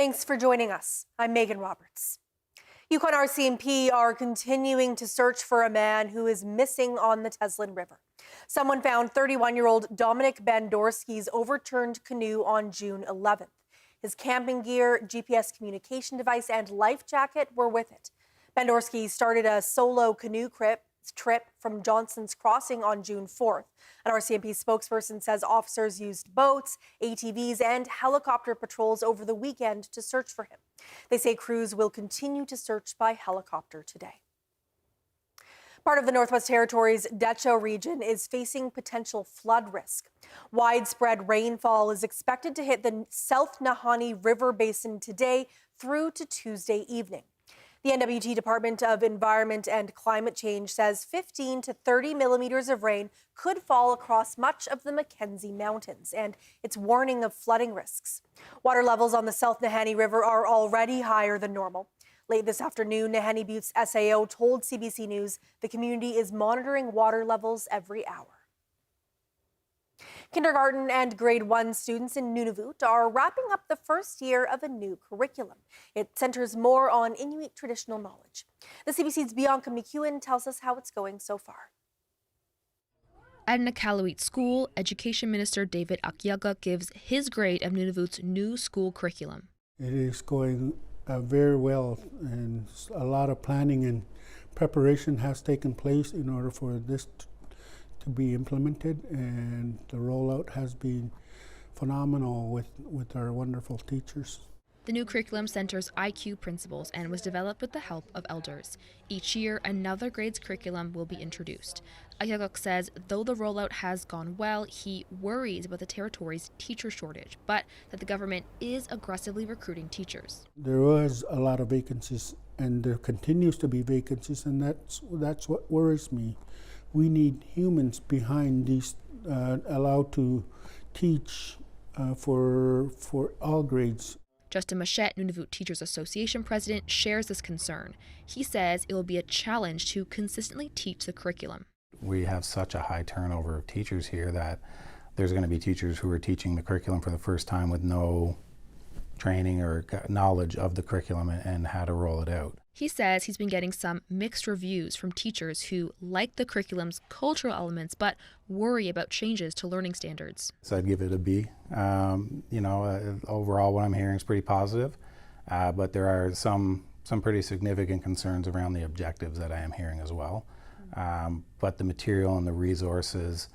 Thanks for joining us. I'm Megan Roberts. Yukon RCMP are continuing to search for a man who is missing on the Teslin River. Someone found 31-year-old Dominic Bandorski's overturned canoe on June 11th. His camping gear, GPS communication device, and life jacket were with it. Bandorski started a solo canoe trip from Johnson's Crossing on June 4th. An RCMP spokesperson says officers used boats, ATVs, and helicopter patrols over the weekend to search for him. They say crews will continue to search by helicopter today. Part of the Northwest Territories' Decho region is facing potential flood risk. Widespread rainfall is expected to hit the South Nahanni River Basin today through to Tuesday evening. The NWT Department of Environment and Climate Change says 15 to 30 millimeters of rain could fall across much of the Mackenzie Mountains, and it's warning of flooding risks. Water levels on the South Nahanni River are already higher than normal. Late this afternoon, Nahanni Butte's SAO told CBC News the community is monitoring water levels every hour. Kindergarten and grade 1 students in Nunavut are wrapping up the first year of a new curriculum. It centers more on Inuit traditional knowledge. The CBC's Bianca McEwen tells us how it's going so far. At an Iqaluit school, Education Minister David Akyaga gives his grade of Nunavut's new school curriculum. It is going very well, and a lot of planning and preparation has taken place in order for this to be implemented, and the rollout has been phenomenal with our wonderful teachers. The new curriculum centers IQ principles and was developed with the help of elders. Each year, another grade's curriculum will be introduced. Ayagok says though the rollout has gone well, he worries about the territory's teacher shortage, but that the government is aggressively recruiting teachers. There was a lot of vacancies, and there continues to be vacancies, and that's what worries me. We need humans behind these, allowed to teach for all grades. Justin Machette, Nunavut Teachers Association president, shares this concern. He says it will be a challenge to consistently teach the curriculum. We have such a high turnover of teachers here that there's going to be teachers who are teaching the curriculum for the first time with no training or knowledge of the curriculum and how to roll it out. He says he's been getting some mixed reviews from teachers who like the curriculum's cultural elements but worry about changes to learning standards. So I'd give it a B. Overall what I'm hearing is pretty positive, but there are some pretty significant concerns around the objectives that I am hearing as well. But the material and the resources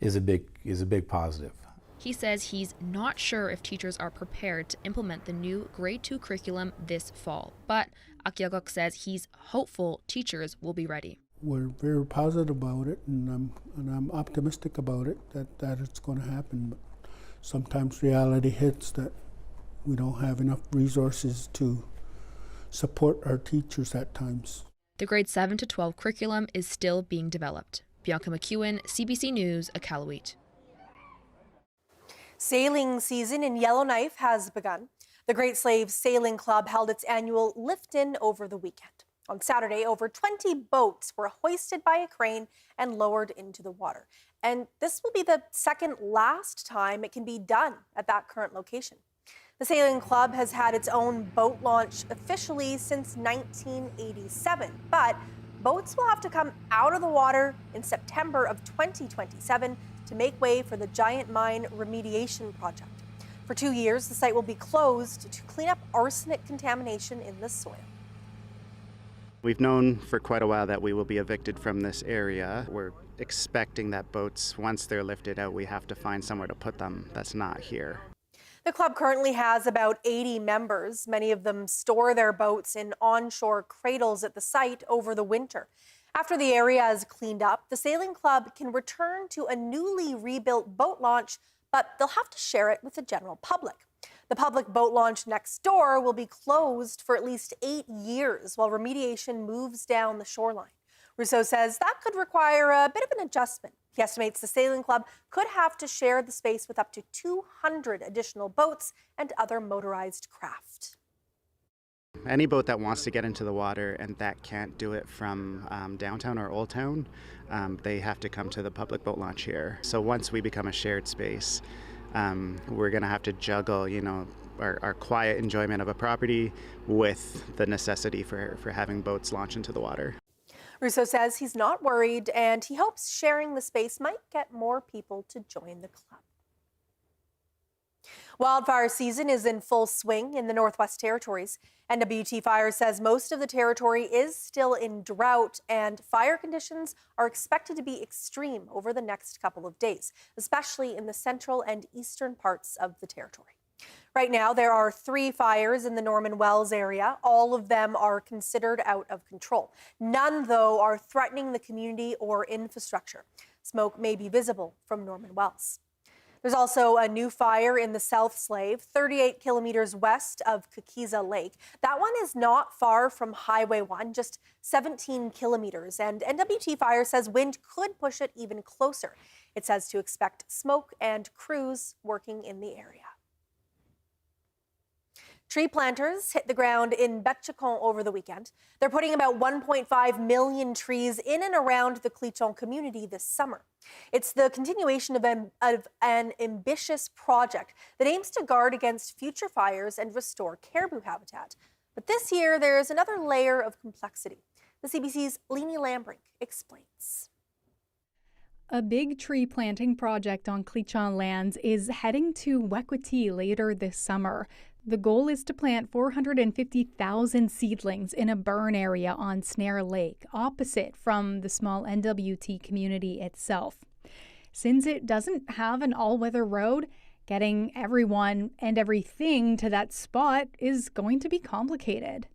is a big positive. He says he's not sure if teachers are prepared to implement the new grade 2 curriculum this fall, but Akyagok says he's hopeful teachers will be ready. We're very positive about it, and I'm optimistic about it that it's going to happen. But sometimes reality hits that we don't have enough resources to support our teachers at times. The grade 7 to 12 curriculum is still being developed. Bianca McEwen, CBC News, Iqaluit. Sailing season in Yellowknife has begun. The Great Slaves Sailing Club held its annual lift-in over the weekend. On Saturday, over 20 boats were hoisted by a crane and lowered into the water. And this will be the second last time it can be done at that current location. The Sailing Club has had its own boat launch officially since 1987, but boats will have to come out of the water in September of 2027 to make way for the Giant Mine remediation project. For 2 years, the site will be closed to clean up arsenic contamination in the soil. We've known for quite a while that we will be evicted from this area. We're expecting that boats, once they're lifted out, we have to find somewhere to put them that's not here. The club currently has about 80 members. Many of them store their boats in onshore cradles at the site over the winter. After the area is cleaned up, the Sailing Club can return to a newly rebuilt boat launch, but they'll have to share it with the general public. The public boat launch next door will be closed for at least 8 years while remediation moves down the shoreline. Rousseau says that could require a bit of an adjustment. He estimates the Sailing Club could have to share the space with up to 200 additional boats and other motorized craft. Any boat that wants to get into the water and that can't do it from downtown or Old Town, they have to come to the public boat launch here. So once we become a shared space, we're going to have to juggle, our quiet enjoyment of a property with the necessity for having boats launch into the water. Russo says he's not worried and he hopes sharing the space might get more people to join the club. Wildfire season is in full swing in the Northwest Territories. NWT Fire says most of the territory is still in drought and fire conditions are expected to be extreme over the next couple of days, especially in the central and eastern parts of the territory. Right now, there are 3 fires in the Norman Wells area. All of them are considered out of control. None, though, are threatening the community or infrastructure. Smoke may be visible from Norman Wells. There's also a new fire in the South Slave, 38 kilometers west of Kakiza Lake. That one is not far from Highway 1, just 17 kilometers. And NWT Fire says wind could push it even closer. It says to expect smoke and crews working in the area. Tree planters hit the ground in Betchacon over the weekend. They're putting about 1.5 million trees in and around the Clichon community this summer. It's the continuation of an ambitious project that aims to guard against future fires and restore caribou habitat. But this year, there's another layer of complexity. The CBC's Leanie Lambrink explains. A big tree planting project on Clichon lands is heading to Wekwati later this summer. The goal is to plant 450,000 seedlings in a burn area on Snare Lake, opposite from the small NWT community itself. Since it doesn't have an all-weather road, getting everyone and everything to that spot is going to be complicated.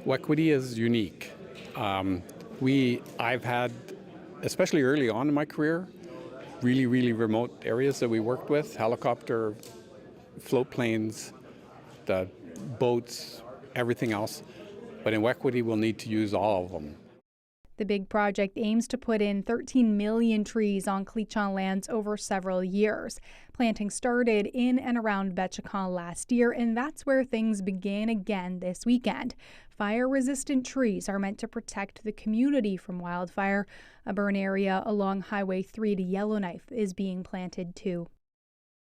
Wekwati is unique. I've had, especially early on in my career, really remote areas that we worked with, helicopter, float planes, the boats, everything else. But in Wekwati, we'll need to use all of them. The big project aims to put in 13 million trees on Clichon lands over several years. Planting started in and around Betchacon last year, and that's where things began again this weekend. Fire-resistant trees are meant to protect the community from wildfire. A burn area along Highway 3 to Yellowknife is being planted too.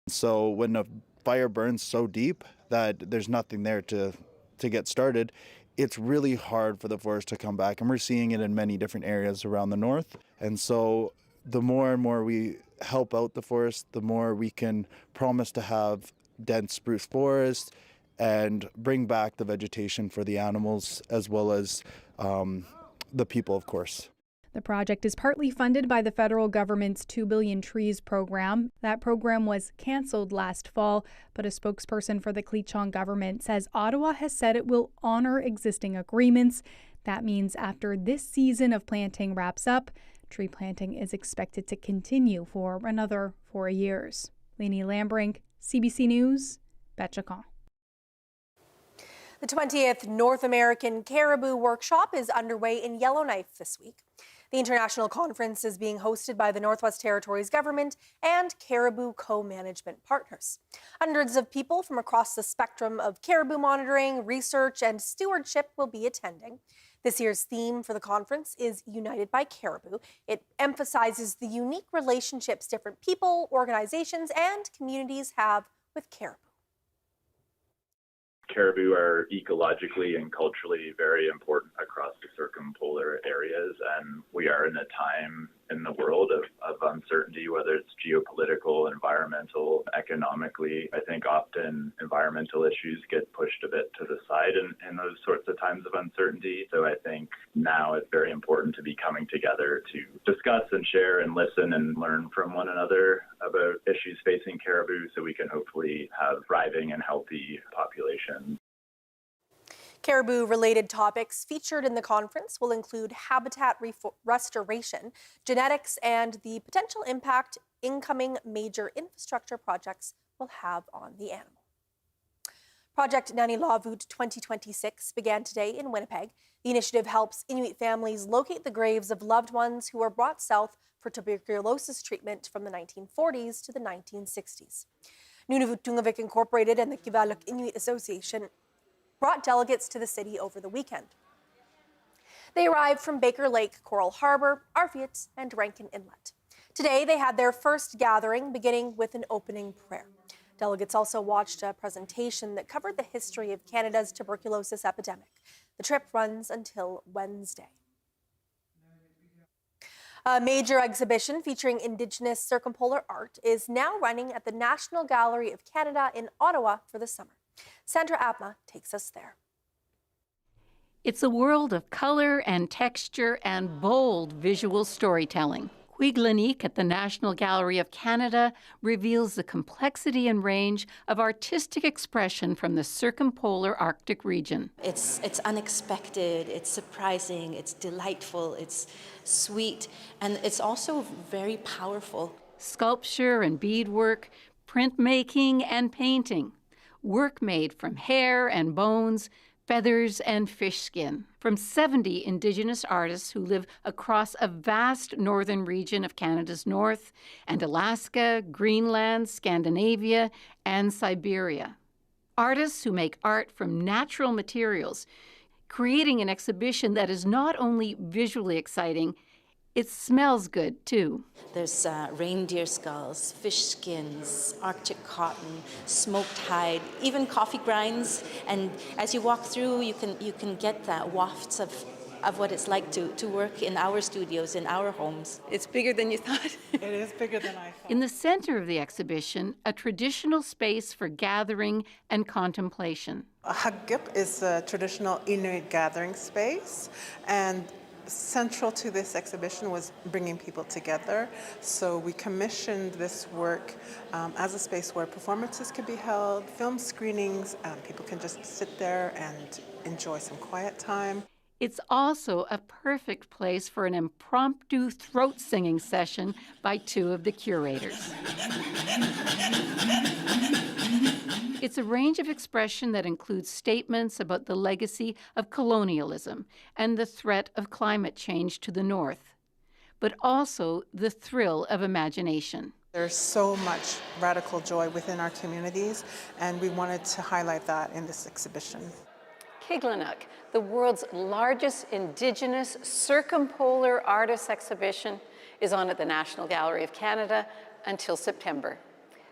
So when a fire burns so deep that there's nothing there to get started, it's really hard for the forest to come back. And we're seeing it in many different areas around the north. And so the more and more we help out the forest, the more we can promise to have dense spruce forest and bring back the vegetation for the animals as well as the people, of course. The project is partly funded by the federal government's 2 Billion Trees program. That program was canceled last fall, but a spokesperson for the Clichon government says Ottawa has said it will honor existing agreements. That means after this season of planting wraps up, tree planting is expected to continue for another 4 years. Leanie Lambrink, CBC News, Betchacon. The 20th North American Caribou Workshop is underway in Yellowknife this week. The international conference is being hosted by the Northwest Territories government and caribou co-management partners. Hundreds of people from across the spectrum of caribou monitoring, research, and stewardship will be attending. This year's theme for the conference is United by Caribou. It emphasizes the unique relationships different people, organizations, and communities have with caribou. Caribou are ecologically and culturally very important across the circumpolar areas, and we are in a time in the world of uncertainty, whether it's geopolitical, environmental, economically. I think often environmental issues get pushed a bit to the side in those sorts of times of uncertainty. So I think now it's very important to be coming together to discuss and share and listen and learn from one another about issues facing caribou so we can hopefully have thriving and healthy populations. Caribou-related topics featured in the conference will include habitat restoration, genetics, and the potential impact incoming major infrastructure projects will have on the animal. Project Nanilavut 2026 began today in Winnipeg. The initiative helps Inuit families locate the graves of loved ones who were brought south for tuberculosis treatment from the 1940s to the 1960s. Nunavut Tungavik Incorporated and the Kivaluk Inuit Association brought delegates to the city over the weekend. They arrived from Baker Lake, Coral Harbor, Arfiet, and Rankin Inlet. Today, they had their first gathering, beginning with an opening prayer. Delegates also watched a presentation that covered the history of Canada's tuberculosis epidemic. The trip runs until Wednesday. A major exhibition featuring Indigenous circumpolar art is now running at the National Gallery of Canada in Ottawa for the summer. Sandra Abma takes us there. It's a world of color and texture and bold visual storytelling. Quiglanik at the National Gallery of Canada reveals the complexity and range of artistic expression from the circumpolar Arctic region. It's unexpected, it's surprising, it's delightful, it's sweet, and it's also very powerful. Sculpture and beadwork, printmaking and painting, work made from hair and bones, feathers and fish skin, from 70 Indigenous artists who live across a vast northern region of Canada's north and Alaska, Greenland, Scandinavia, and Siberia. Artists who make art from natural materials, creating an exhibition that is not only visually exciting, it smells good, too. There's reindeer skulls, fish skins, Arctic cotton, smoked hide, even coffee grinds. And as you walk through, you can get that wafts of what it's like to work in our studios, in our homes. It's bigger than you thought. It is bigger than I thought. In the center of the exhibition, a traditional space for gathering and contemplation. A Hagip is a traditional Inuit gathering space, and central to this exhibition was bringing people together. So we commissioned this work as a space where performances could be held, film screenings, people can just sit there and enjoy some quiet time. It's also a perfect place for an impromptu throat singing session by two of the curators. It's a range of expression that includes statements about the legacy of colonialism and the threat of climate change to the north, but also the thrill of imagination. There's so much radical joy within our communities, and we wanted to highlight that in this exhibition. Quiglanik, the world's largest Indigenous circumpolar artists exhibition, is on at the National Gallery of Canada until September.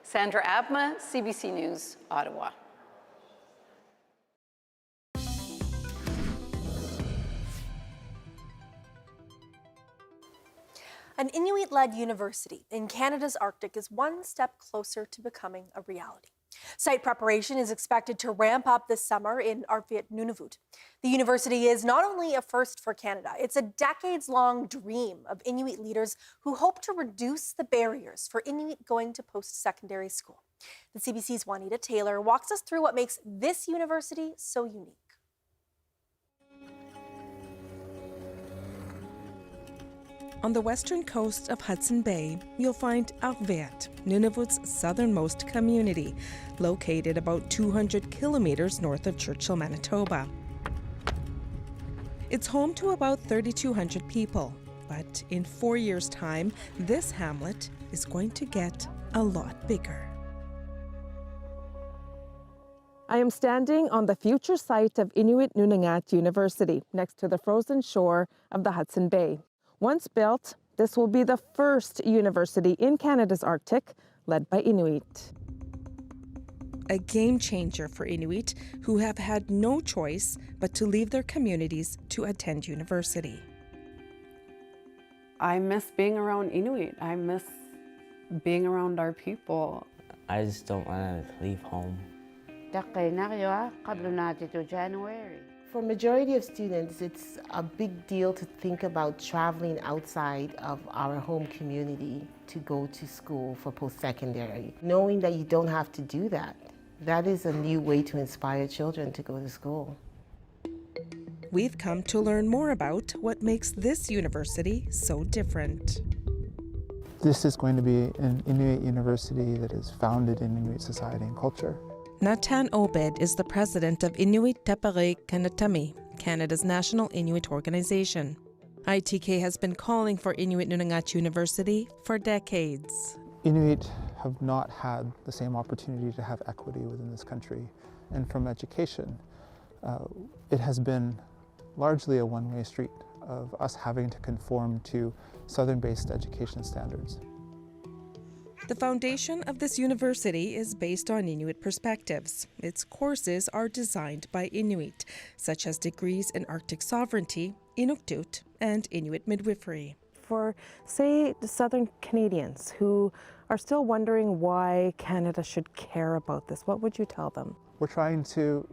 Sandra Abma, CBC News, Ottawa. An Inuit-led university in Canada's Arctic is one step closer to becoming a reality. Site preparation is expected to ramp up this summer in Northbeat, Nunavut. The university is not only a first for Canada, it's a decades-long dream of Inuit leaders who hope to reduce the barriers for Inuit going to post-secondary school. The CBC's Juanita Taylor walks us through what makes this university so unique. On the western coast of Hudson Bay, you'll find Northbeat, Nunavut's southernmost community, located about 200 kilometers north of Churchill, Manitoba. It's home to about 3,200 people, but in 4 years' time, this hamlet is going to get a lot bigger. I am standing on the future site of Inuit Nunagat University, next to the frozen shore of the Hudson Bay. Once built, this will be the first university in Canada's Arctic led by Inuit. A game changer for Inuit who have had no choice but to leave their communities to attend university. I miss being around Inuit. I miss being around our people. I just don't want to leave home. For majority of students, it's a big deal to think about traveling outside of our home community to go to school for post-secondary. Knowing that you don't have to do that, that is a new way to inspire children to go to school. We've come to learn more about what makes this university so different. This is going to be an Inuit university that is founded in Inuit society and culture. Natan Obed is the president of Inuit Tepere Kanatami, Canada's national Inuit organization. ITK has been calling for Inuit Nunagat University for decades. Inuit have not had the same opportunity to have equity within this country. And from education, it has been largely a one-way street of us having to conform to southern-based education standards. The foundation of this university is based on Inuit perspectives. Its courses are designed by Inuit, such as degrees in Arctic sovereignty, Inuktitut, and Inuit midwifery. For, say, the Southern Canadians who are still wondering why Canada should care about this, what would you tell them? We're trying to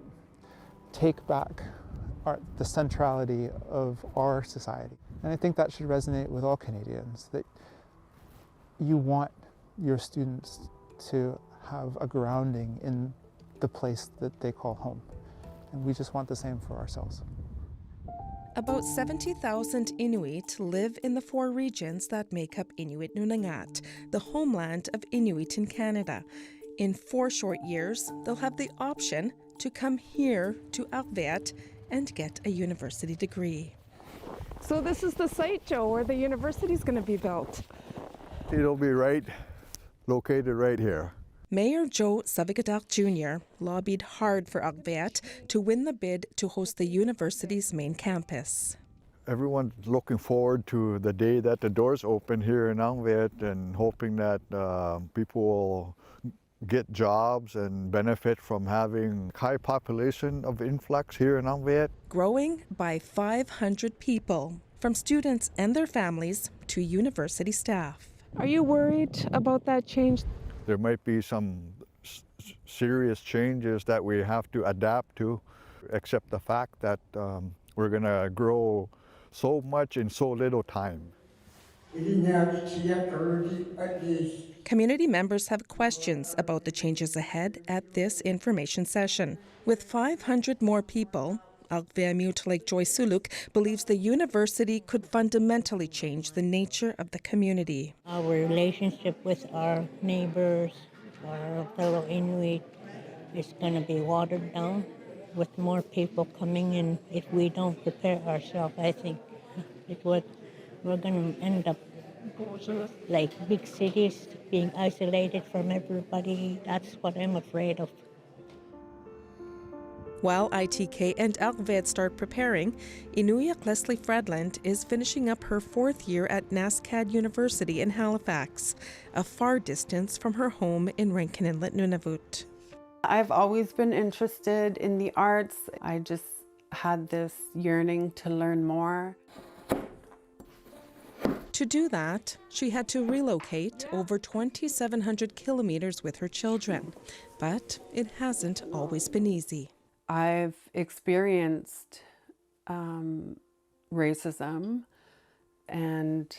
take back the centrality of our society. And I think that should resonate with all Canadians, that you want your students to have a grounding in the place that they call home. And we just want the same for ourselves. About 70,000 Inuit live in the 4 regions that make up Inuit Nunangat, the homeland of Inuit in Canada. In 4 short years, they'll have the option to come here to Northbeat and get a university degree. So this is the site, Joe, where the university is going to be built. It'll be located right here. Mayor Joe Savigadak Jr. lobbied hard for Northbeat to win the bid to host the university's main campus. Everyone's looking forward to the day that the doors open here in Northbeat and hoping that people will get jobs and benefit from having high population of influx here in Northbeat. Growing by 500 people, from students and their families to university staff. Are you worried about that change? There might be some serious changes that we have to adapt to, except the fact that we're going to grow so much in so little time. Community members have questions about the changes ahead at this information session. With 500 more people, Northbeat like Joy Suluk believes the university could fundamentally change the nature of the community. Our relationship with our neighbors, our fellow Inuit, is going to be watered down with more people coming in. If we don't prepare ourselves, I think we're going to end up like big cities, being isolated from everybody. That's what I'm afraid of. While ITK and Northbeat start preparing, Inuyak Leslie Fredland is finishing up her 4th year at NSCAD University in Halifax, a far distance from her home in Rankin Inlet, Nunavut. I've always been interested in the arts. I just had this yearning to learn more. To do that, she had to relocate over 2,700 kilometers with her children, but it hasn't always been easy. I've experienced racism and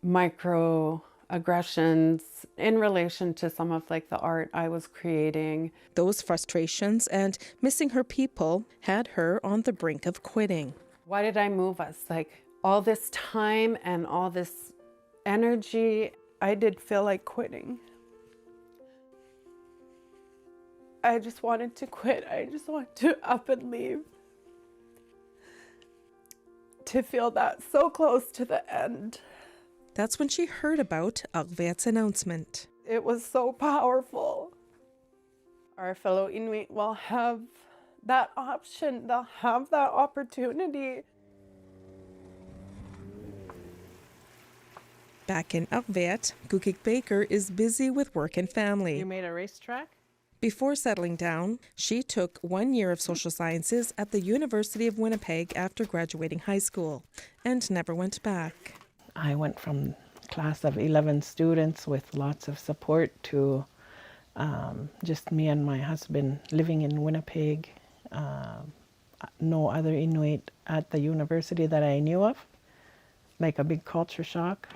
microaggressions in relation to some of like the art I was creating. Those frustrations and missing her people had her on the brink of quitting. Why did I move us? Like all this time and all this energy, I did feel like quitting. I just wanted to quit. I just wanted to up and leave. To feel that so close to the end. That's when she heard about Northbeat's announcement. It was so powerful. Our fellow Inuit will have that option. They'll have that opportunity. Back in Northbeat, Kukik Baker is busy with work and family. You made a racetrack? Before settling down, she took 1 year of social sciences at the University of Winnipeg after graduating high school and never went back. I went from a class of 11 students with lots of support to just me and my husband living in Winnipeg. No other Inuit at the university that I knew of. Like a big culture shock.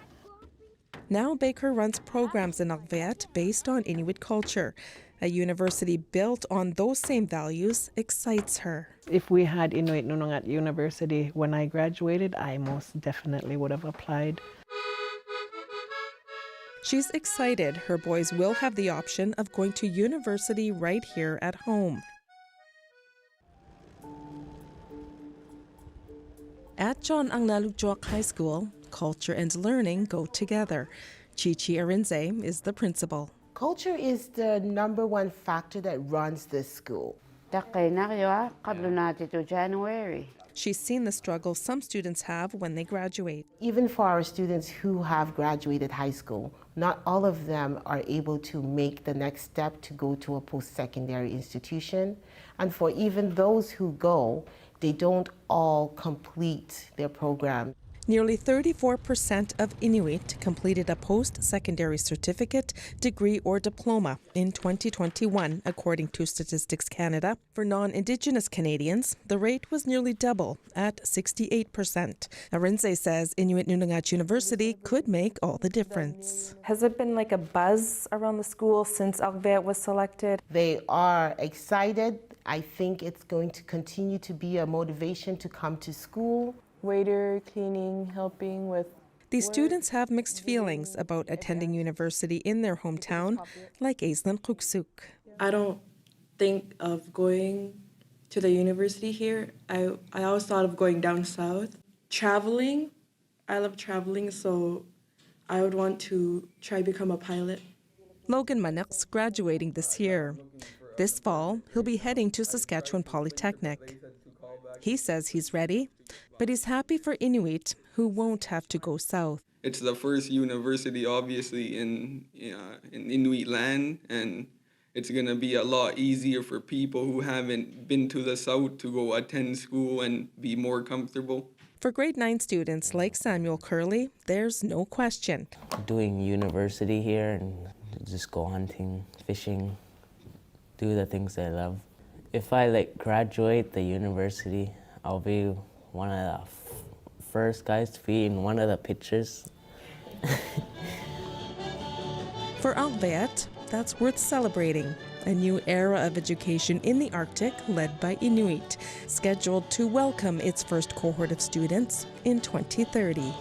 Now Baker runs programs in Northbeat based on Inuit culture. A university built on those same values excites her. If we had Inuit Nunangat University when I graduated, I most definitely would have applied. She's excited her boys will have the option of going to university right here at home. At John Anglalugjuak High School, culture and learning go together. Chichi Arinze is the principal. Culture is the #1 factor that runs this school. January. She's seen the struggle some students have when they graduate. Even for our students who have graduated high school, not all of them are able to make the next step to go to a post-secondary institution. And for even those who go, they don't all complete their program. Nearly 34% of Inuit completed a post-secondary certificate, degree, or diploma in 2021, according to Statistics Canada. For non-Indigenous Canadians, the rate was nearly double at 68%. Arinze says Inuit Nunagat University could make all the difference. Has there been like a buzz around the school since Northbeat was selected? They are excited. I think it's going to continue to be a motivation to come to school. Waiter, cleaning, helping with... These students have mixed feelings about attending university in their hometown, like Aislinn Kuksuk. I don't think of going to the university here. I always thought of going down south. Traveling, I love traveling, so I would want to try become a pilot. Logan Manuk's graduating this year. This fall, he'll be heading to Saskatchewan Polytechnic. He says he's ready, but he's happy for Inuit who won't have to go south. It's the first university, obviously, in Inuit land, and it's going to be a lot easier for people who haven't been to the south to go attend school and be more comfortable. For grade 9 students like Samuel Curley, there's no question. Doing university here and just go hunting, fishing, do the things I love. If I graduate the university, I'll be one of the first guys to be in one of the pictures. For Northbeat, that's worth celebrating. A new era of education in the Arctic led by Inuit, scheduled to welcome its first cohort of students in 2030.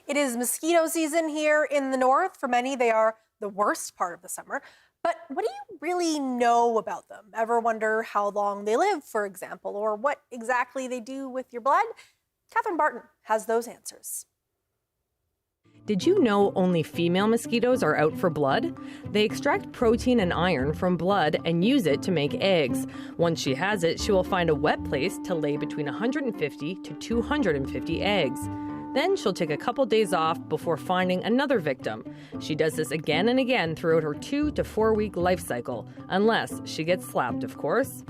It is mosquito season here in the north. For many, they are the worst part of the summer. But what do you really know about them? Ever wonder how long they live, for example, or what exactly they do with your blood? Catherine Barton has those answers. Did you know only female mosquitoes are out for blood? They extract protein and iron from blood and use it to make eggs. Once she has it, she will find a wet place to lay between 150 to 250 eggs. Then she'll take a couple days off before finding another victim. She does this again and again throughout her 2 to 4 week life cycle, unless she gets slapped, of course.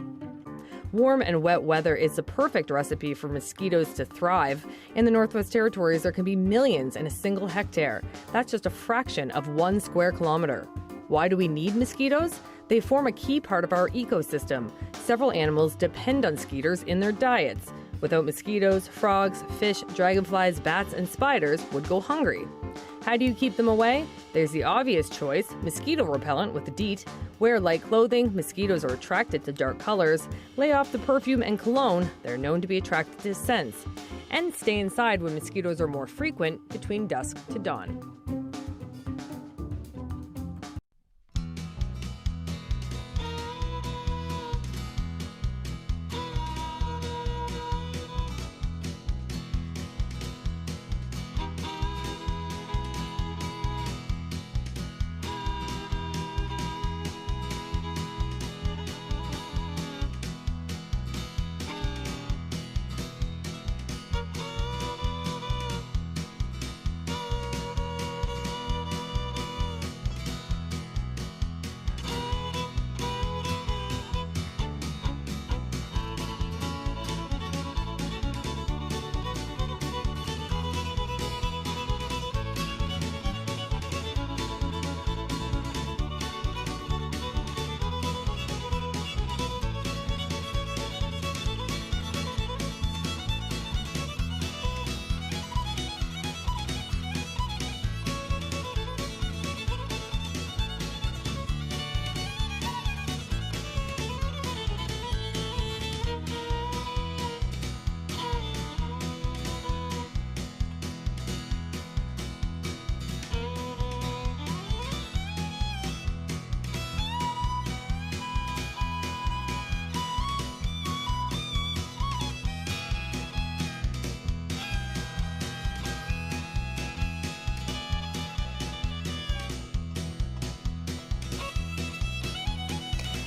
Warm and wet weather is the perfect recipe for mosquitoes to thrive. In the Northwest Territories, there can be millions in a single hectare. That's just a fraction of 1 square kilometer. Why do we need mosquitoes? They form a key part of our ecosystem. Several animals depend on skeeters in their diets. Without mosquitoes, frogs, fish, dragonflies, bats, and spiders would go hungry. How do you keep them away? There's the obvious choice, mosquito repellent with DEET. Wear light clothing, mosquitoes are attracted to dark colors. Lay off the perfume and cologne, they're known to be attracted to scents. And stay inside when mosquitoes are more frequent between dusk to dawn.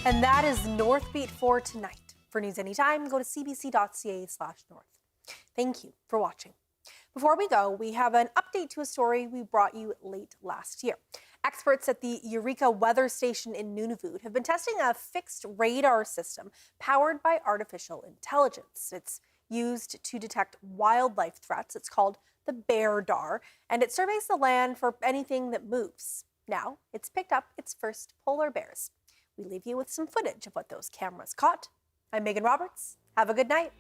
And that is Northbeat for tonight. For news anytime, go to cbc.ca/north. Thank you for watching. Before we go, we have an update to a story we brought you late last year. Experts at the Eureka Weather Station in Nunavut have been testing a fixed radar system powered by artificial intelligence. It's used to detect wildlife threats. It's called the BEAR-DAR, and it surveys the land for anything that moves. Now, it's picked up its first polar bears. We leave you with some footage of what those cameras caught. I'm Megan Roberts. Have a good night.